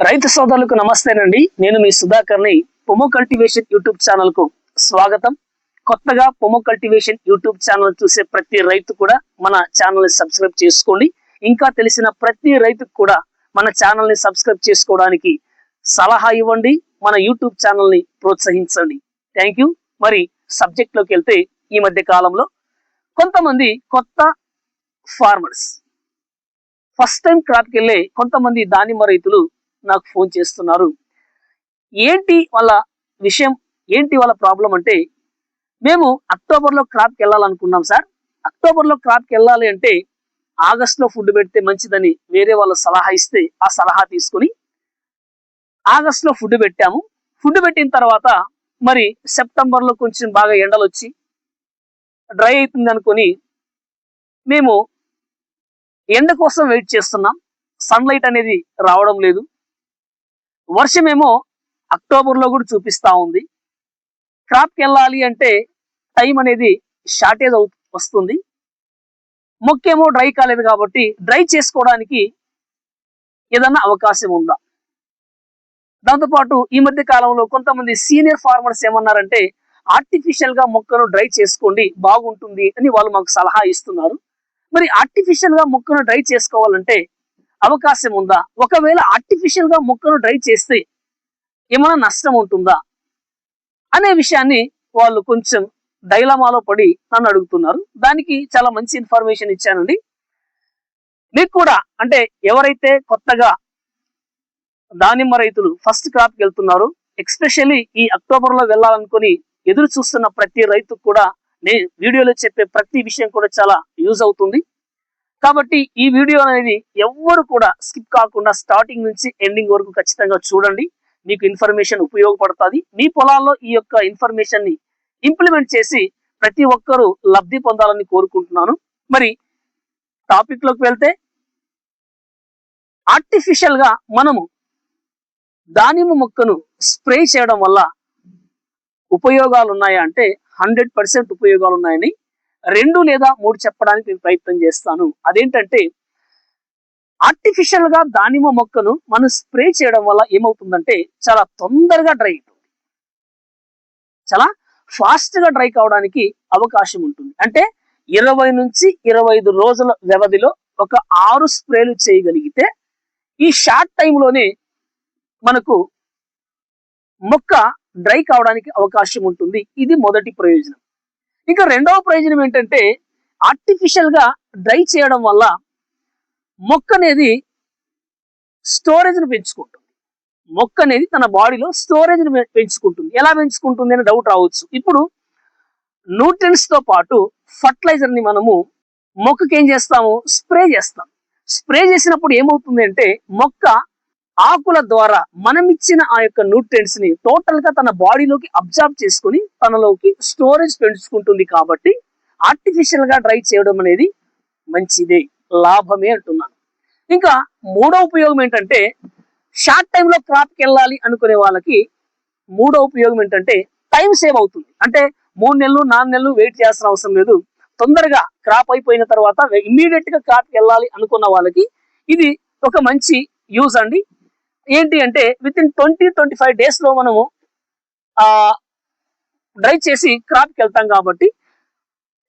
రైతు సోదరులకు నమస్తేనండి. నేను మీ సుధాకర్ని. పొమో కల్టివేషన్ యూట్యూబ్ ఛానల్ కు స్వాగతం. కొత్తగా పొమో కల్టివేషన్ యూట్యూబ్ ఛానల్ చూసే ప్రతి రైతు కూడా మన ఛానల్ ని సబ్స్క్రైబ్ చేసుకోండి. ఇంకా తెలిసిన ప్రతి రైతుకు కూడా మన ఛానల్ ని సబ్స్క్రైబ్ చేసుకోవడానికి సలహా ఇవ్వండి. మన యూట్యూబ్ ఛానల్ ని ప్రోత్సహించండి. Thank you. మరి సబ్జెక్ట్ లోకి వెళ్తే, ఈ మధ్య కాలంలో కొంతమంది కొత్త ఫార్మర్స్ ఫస్ట్ టైం క్రాప్కి వెళ్ళే కొంతమంది దానిమ్మ రైతులు నాకు ఫోన్ చేస్తున్నారు. ఏంటి వాళ్ళ విషయం, ఏంటి వాళ్ళ ప్రాబ్లం అంటే, మేము అక్టోబర్లో క్రాప్కి వెళ్ళాలనుకున్నాం సార్. అక్టోబర్లో క్రాప్కి వెళ్ళాలి అంటే ఆగస్టులో ఫుడ్ పెడితే మంచిదని వేరే వాళ్ళు సలహా ఇస్తే ఆ సలహా తీసుకుని ఆగస్టులో ఫుడ్ పెట్టాము. ఫుడ్ పెట్టిన తర్వాత మరి సెప్టెంబర్లో కొంచెం బాగా ఎండలు వచ్చి డ్రై అవుతుంది అనుకొని మేము ఎండ కోసం వెయిట్ చేస్తున్నాం. సన్లైట్ అనేది రావడం లేదు. వర్షమేమో అక్టోబర్లో కూడా చూపిస్తా ఉంది. క్రాప్కి వెళ్ళాలి అంటే టైం అనేది షార్టేజ్ వస్తుంది. మొక్కేమో డ్రై కాలేదు కాబట్టి డ్రై చేసుకోవడానికి ఏదన్నా అవకాశం ఉందా? దాంతోపాటు ఈ మధ్య కాలంలో కొంతమంది సీనియర్ ఫార్మర్స్ ఏమన్నారంటే, ఆర్టిఫిషియల్ గా మొక్కను డ్రై చేసుకోండి బాగుంటుంది అని వాళ్ళు మాకు సలహా ఇస్తున్నారు. మరి ఆర్టిఫిషియల్ గా మొక్కను డ్రై చేసుకోవాలంటే అవకాశం ఉందా? ఒకవేళ ఆర్టిఫిషియల్ గా మొక్కను డ్రై చేస్తే ఏమైనా నష్టం ఉంటుందా అనే విషయాన్ని వాళ్ళు కొంచెం డైలమాలో పడి నన్ను అడుగుతున్నారు. దానికి చాలా మంచి ఇన్ఫర్మేషన్ ఇచ్చానండి. మీకు కూడా, అంటే ఎవరైతే కొత్తగా దానిమ్మ రైతులు ఫస్ట్ క్రాప్కి వెళ్తున్నారు, ఎక్స్పెషల్లీ ఈ అక్టోబర్లో వెళ్ళాలనుకుని ఎదురు చూస్తున్న ప్రతి రైతుకు కూడా నేను వీడియోలో చెప్పే ప్రతి విషయం కూడా చాలా యూజ్ అవుతుంది. కాబట్టి ఈ వీడియో అనేది ఎవ్వరు కూడా స్కిప్ కాకుండా స్టార్టింగ్ నుంచి ఎండింగ్ వరకు ఖచ్చితంగా చూడండి. మీకు ఇన్ఫర్మేషన్ ఉపయోగపడుతుంది. మీ పొలాల్లో ఈ యొక్క ఇన్ఫర్మేషన్ ని ఇంప్లిమెంట్ చేసి ప్రతి ఒక్కరూ లబ్ధి పొందాలని కోరుకుంటున్నాను. మరి టాపిక్ లోకి వెళ్తే, ఆర్టిఫిషియల్ గా మనము దానిమ్మ మొక్కను స్ప్రే చేయడం వల్ల ఉపయోగాలు ఉన్నాయా అంటే 100% ఉపయోగాలు ఉన్నాయని 2 లేదా 3 చెప్పడానికి నేను ప్రయత్నం చేస్తాను. అదేంటంటే, ఆర్టిఫిషియల్ గా దానిమ్మ మొక్కను మనం స్ప్రే చేయడం వల్ల ఏమవుతుందంటే చాలా తొందరగా డ్రై అవుతుంది. చాలా ఫాస్ట్ గా డ్రై కావడానికి అవకాశం ఉంటుంది. అంటే 20 నుంచి 25 రోజుల వ్యవధిలో ఒక 6 స్ప్రేలు చేయగలిగితే ఈ షార్ట్ టైంలోనే మనకు మొక్క డ్రై కావడానికి అవకాశం ఉంటుంది. ఇది మొదటి ప్రయోజనం. ఇంకా రెండవ ప్రయోజనం ఏంటంటే, ఆర్టిఫిషియల్ గా డ్రై చేయడం వల్ల మొక్క అనేది స్టోరేజ్ ని పెంచుకుంటుంది. మొక్క అనేది తన బాడీలో స్టోరేజ్ ని పెంచుకుంటుంది. ఎలా పెంచుకుంటుంది అని డౌట్ రావచ్చు. ఇప్పుడు న్యూట్రియన్స్ తో పాటు ఫర్టిలైజర్ ని మనము మొక్కకి ఏం చేస్తాము, స్ప్రే చేస్తాం. స్ప్రే చేసినప్పుడు ఏమవుతుంది అంటే, మొక్క ఆకుల ద్వారా మనం ఇచ్చిన ఆ యొక్క న్యూట్రియన్స్ ని టోటల్ గా తన బాడీలోకి అబ్జర్వ్ చేసుకుని తనలోకి స్టోరేజ్ పెంచుకుంటుంది. కాబట్టి ఆర్టిఫిషియల్ గా డ్రై చేయడం అనేది మంచిదే, లాభమే అంటున్నాను. ఇంకా మూడో ఉపయోగం ఏంటంటే, షార్ట్ టైంలో క్రాప్కి వెళ్ళాలి అనుకునే వాళ్ళకి మూడో ఉపయోగం ఏంటంటే టైం సేవ్ అవుతుంది. అంటే 3 నెలలు 4 నెలలు వెయిట్ చేయాల్సిన అవసరం లేదు. తొందరగా క్రాప్ అయిపోయిన తర్వాత ఇమ్మీడియట్ గా క్రాప్కి వెళ్ళాలి అనుకున్న వాళ్ళకి ఇది ఒక మంచి యూజ్ అండి. ఏంటి అంటే, విత్ ఇన్ 20-25 డేస్ లో మనము డ్రై చేసి క్రాప్కి వెళ్తాం కాబట్టి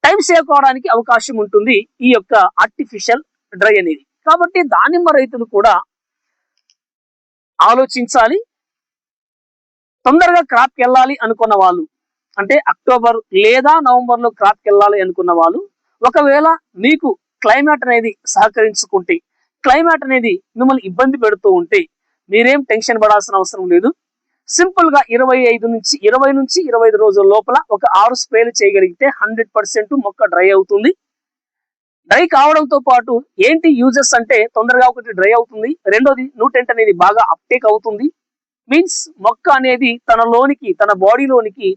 టైం సేవ్ కావడానికి అవకాశం ఉంటుంది ఈ యొక్క ఆర్టిఫిషియల్ డ్రై అనేది. కాబట్టి దానిమ్మ రైతులు కూడా ఆలోచించాలి. తొందరగా క్రాప్కి వెళ్ళాలి అనుకున్న వాళ్ళు, అంటే అక్టోబర్ లేదా నవంబర్ లో క్రాప్కి వెళ్ళాలి అనుకున్న వాళ్ళు, ఒకవేళ మీకు క్లైమేట్ అనేది సహకరించుకుంటే, క్లైమేట్ అనేది మిమ్మల్ని ఇబ్బంది పెడుతూ ఉంటే మీరేం టెన్షన్ పడాల్సిన అవసరం లేదు. సింపుల్ గా 20 నుంచి 25 రోజుల లోపల ఒక 6 స్ప్రేలు చేయగలిగితే 100% మొక్క డ్రై అవుతుంది. డ్రై కావడంతో పాటు ఏంటి యూజెస్ అంటే, తొందరగా ఒకటి డ్రై అవుతుంది, రెండోది న్యూట్రియంట్ అనేది బాగా అప్టేక్ అవుతుంది. మీన్స్ మొక్క అనేది తనలోనికి, తన బాడీలోనికి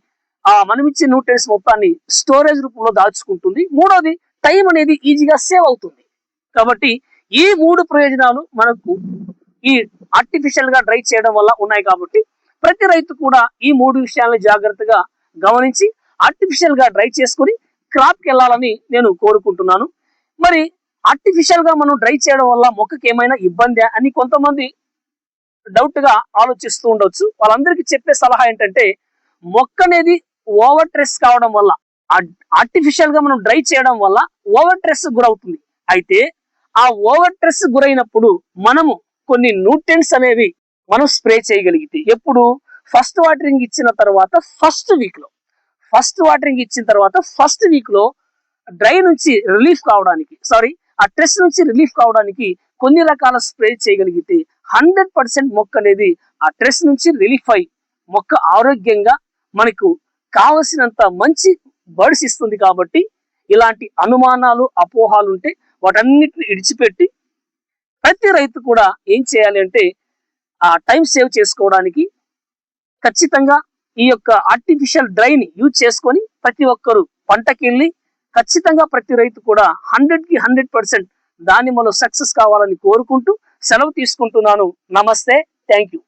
మనం ఇచ్చే న్యూట్రియంట్స్ మొత్తాన్ని స్టోరేజ్ రూపంలో దాచుకుంటుంది. మూడోది, టైం అనేది ఈజీగా సేవ్ అవుతుంది. కాబట్టి ఈ 3 ప్రయోజనాలు మనకు ఈ ఆర్టిఫిషియల్ గా డ్రై చేయడం వల్ల ఉన్నాయి. కాబట్టి ప్రతి రైతు కూడా ఈ 3 విషయాలను జాగ్రత్తగా గమనించి ఆర్టిఫిషియల్ గా డ్రై చేసుకుని క్రాప్కి వెళ్ళాలని నేను కోరుకుంటున్నాను. మరి ఆర్టిఫిషియల్ గా మనం డ్రై చేయడం వల్ల మొక్కకి ఏమైనా ఇబ్బంది అని కొంతమంది డౌట్ గా ఆలోచిస్తూ ఉండొచ్చు. వాళ్ళందరికీ చెప్పే సలహా ఏంటంటే, మొక్క అనేది ఓవర్ స్ట్రెస్ కావడం వల్ల, ఆర్టిఫిషియల్ గా మనం డ్రై చేయడం వల్ల ఓవర్ స్ట్రెస్ గురవుతుంది. అయితే ఆ ఓవర్ స్ట్రెస్ గురైనప్పుడు మనము కొన్ని న్యూట్రియంట్స్ అనేవి మనం స్ప్రే చేయగలిగితే, ఎప్పుడు ఫస్ట్ వాటరింగ్ ఇచ్చిన తర్వాత ఫస్ట్ వీక్ లో డ్రై నుంచి రిలీఫ్ కావడానికి, ఆ స్ట్రెస్ నుంచి రిలీఫ్ కావడానికి కొన్ని రకాల స్ప్రే చేయగలిగితే 100% మొక్క అనేది ఆ స్ట్రెస్ నుంచి రిలీఫ్ అయి మొక్క ఆరోగ్యంగా మనకు కావలసినంత మంచి బర్డ్స్ ఇస్తుంది. కాబట్టి ఇలాంటి అనుమానాలు, అపోహాలు ఉంటే వాటన్నిటిని ఇడిచిపెట్టి ప్రతి రైతు కూడా ఏం చేయాలి అంటే, ఆ టైం సేవ్ చేసుకోవడానికి ఖచ్చితంగా ఈ యొక్క ఆర్టిఫిషియల్ డ్రైని యూజ్ చేసుకొని ప్రతి ఒక్కరు పంటకెళ్ళి ఖచ్చితంగా ప్రతి రైతు కూడా 100కి 100% దానిమ్మలో సక్సెస్ కావాలని కోరుకుంటూ సెలవు తీసుకుంటున్నాను. నమస్తే, థ్యాంక్ యూ.